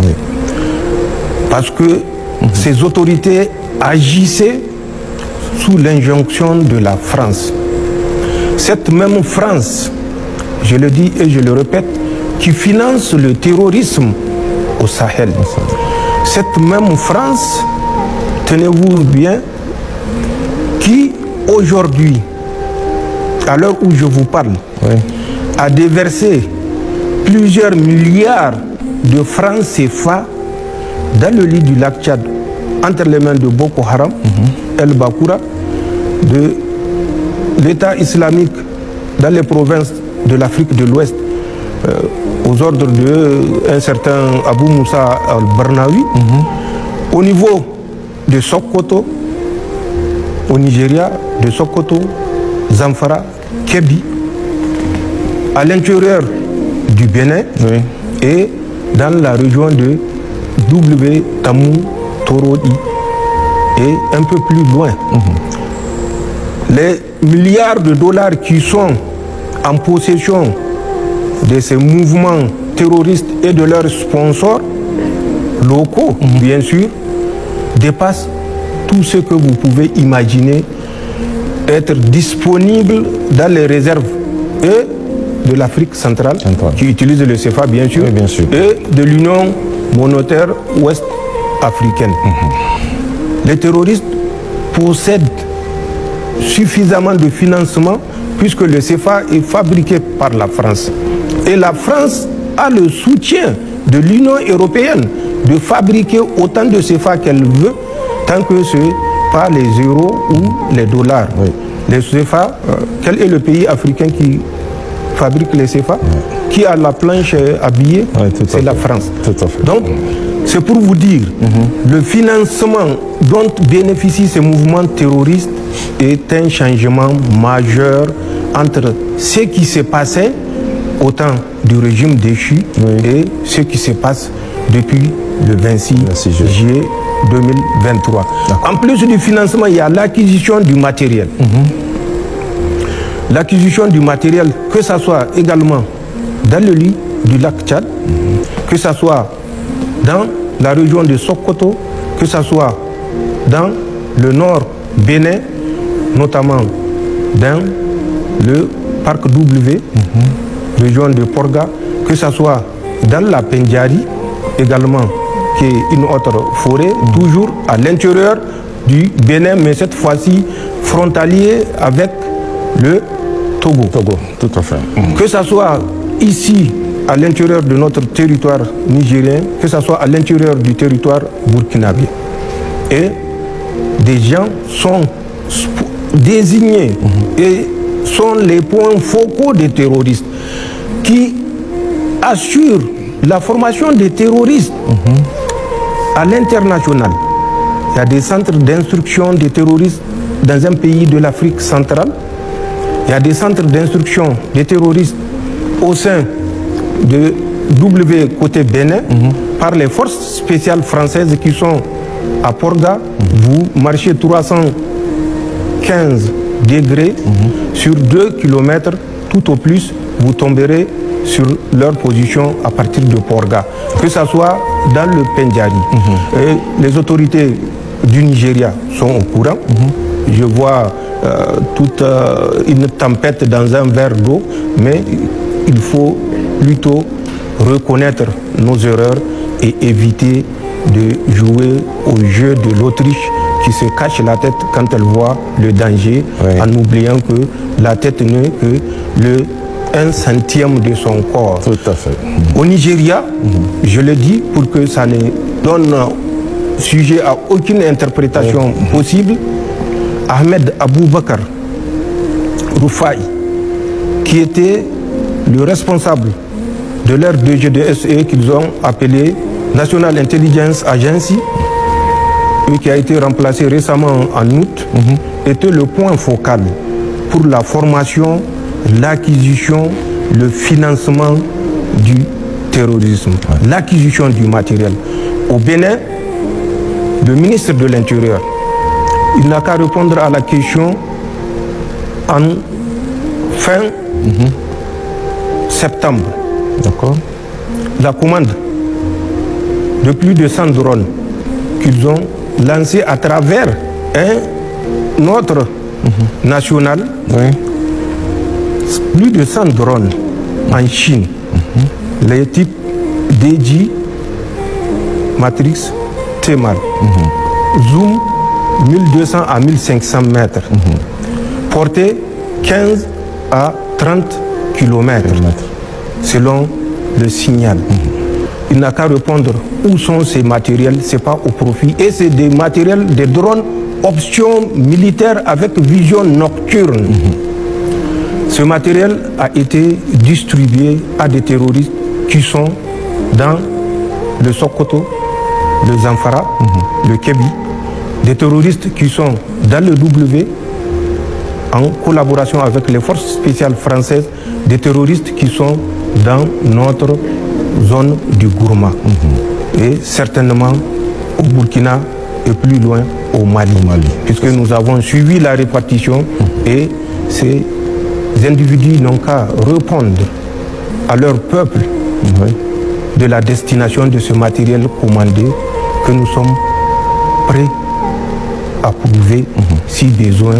Oui. Parce que ces autorités agissaient sous l'injonction de la France. Cette même France, je le dis et je le répète, qui finance le terrorisme au Sahel. Cette même France, tenez-vous bien, qui aujourd'hui, à l'heure où je vous parle, a déversé plusieurs milliards de francs CFA dans le lit du lac Tchad, entre les mains de Boko Haram, El Bakoura, de l'État islamique dans les provinces de l'Afrique de l'Ouest, aux ordres d'un certain Abou Moussa al-Barnawi, au niveau de Sokoto, au Nigeria, de Sokoto, Zamfara, Kébi, à l'intérieur du Bénin et dans la région de Tamou, Torodi et un peu plus loin. Les milliards de dollars qui sont en possession de ces mouvements terroristes et de leurs sponsors locaux, bien sûr, dépassent tout ce que vous pouvez imaginer être disponible dans les réserves et de l'Afrique centrale, qui utilise le CFA bien sûr, et de l'Union monétaire ouest africaine. Les terroristes possèdent suffisamment de financement puisque le CFA est fabriqué par la France. Et la France a le soutien de l'Union européenne de fabriquer autant de CFA qu'elle veut, tant que ce n'est pas les euros ou les dollars. Les CFA, quel est le pays africain qui fabrique les CFA, qui a la planche à billets? C'est la France. Donc, c'est pour vous dire, le financement dont bénéficient ces mouvements terroristes est un changement majeur entre ce qui s'est passé au temps du régime déchu et ce qui se passe depuis le 26 juillet 2023. En plus du financement, il y a l'acquisition du matériel. L'acquisition du matériel, que ce soit également dans le lit du lac Tchad, que ce soit dans la région de Sokoto, que ce soit dans le nord Bénin, notamment dans le parc W, région de Porga, que ce soit dans la Pendjari, également, qui est une autre forêt, toujours à l'intérieur du Bénin, mais cette fois-ci frontalier avec le Togo. Tout à fait. Que ce soit ici, à l'intérieur de notre territoire nigérien, que ce soit à l'intérieur du territoire burkinabé. Et des gens sont désignés et sont les points focaux des terroristes qui assurent la formation des terroristes à l'international. Il y a des centres d'instruction des terroristes dans un pays de l'Afrique centrale. Il y a des centres d'instruction des terroristes au sein de W côté Bénin par les forces spéciales françaises qui sont à Porga. Vous marchez 315 degrés sur 2 km, tout au plus, vous tomberez sur leur position à partir de Porga, que ce soit dans le Pendjari. Et les autorités du Nigeria sont au courant. Je vois toute une tempête dans un verre d'eau, mais il faut plutôt reconnaître nos erreurs et éviter de jouer au jeu de l'Autriche qui se cache la tête quand elle voit le danger, en oubliant que la tête n'est que le 1/100 de son corps. Tout à fait. Au Nigeria, je le dis pour que ça ne donne sujet à aucune interprétation possible, Ahmed Aboubakar Roufaï, qui était le responsable de leur DGDSE qu'ils ont appelé National Intelligence Agency, et qui a été remplacé récemment en août, était le point focal pour la formation, l'acquisition, le financement du terrorisme, l'acquisition du matériel. Au Bénin, le ministre de l'Intérieur, il n'a qu'à répondre à la question en fin septembre. La commande de plus de 100 drones qu'ils ont lancés à travers un autre national. Plus de 100 drones en Chine. Les types DJ, Matrix, Thermal. Zoom 1200 à 1500 mètres. Portée 15 à 30 km selon le signal. Il n'a qu'à répondre où sont ces matériels, ce n'est pas au profit. Et c'est des matériels, des drones option militaire avec vision nocturne. Ce matériel a été distribué à des terroristes qui sont dans le Sokoto, le Zamfara, le Kébi, des terroristes qui sont dans le W, en collaboration avec les forces spéciales françaises, des terroristes qui sont dans notre zone du Gourma. Et certainement au Burkina et plus loin au Mali. Puisque nous avons suivi la répartition et ces individus n'ont qu'à répondre à leur peuple de la destination de ce matériel commandé que nous sommes prêts à prouver si besoin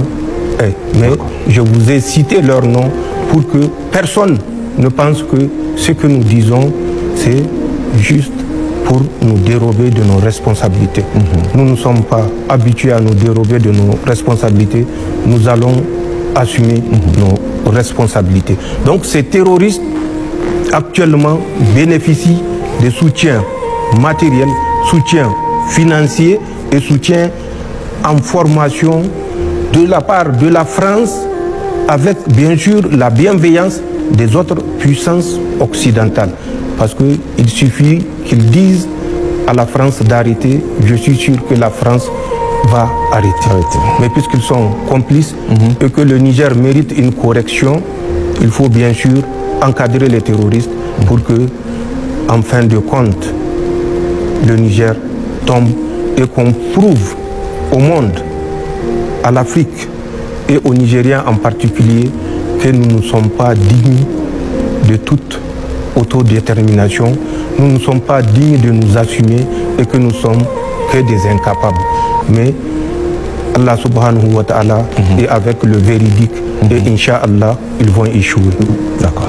est. Mais je vous ai cité leur nom pour que personne ne pense que ce que nous disons, c'est juste pour nous dérober de nos responsabilités. Nous ne sommes pas habitués à nous dérober de nos responsabilités. Nous allons assumer nos responsabilités. Donc ces terroristes actuellement bénéficient de soutien matériel, soutien financier et soutien en formation de la part de la France, avec bien sûr la bienveillance des autres puissances occidentales. Parce qu'il suffit qu'ils disent à la France d'arrêter, je suis sûr que la France va arrêter. Mais puisqu'ils sont complices et que le Niger mérite une correction, il faut bien sûr encadrer les terroristes pour que, en fin de compte, le Niger tombe et qu'on prouve au monde, à l'Afrique et aux Nigériens en particulier, que nous ne sommes pas dignes de toute autodétermination, nous ne sommes pas dignes de nous assumer et que nous sommes que des incapables. Mais Allah subhanahu wa ta'ala est avec le véridique et Inch'Allah, ils vont échouer. D'accord.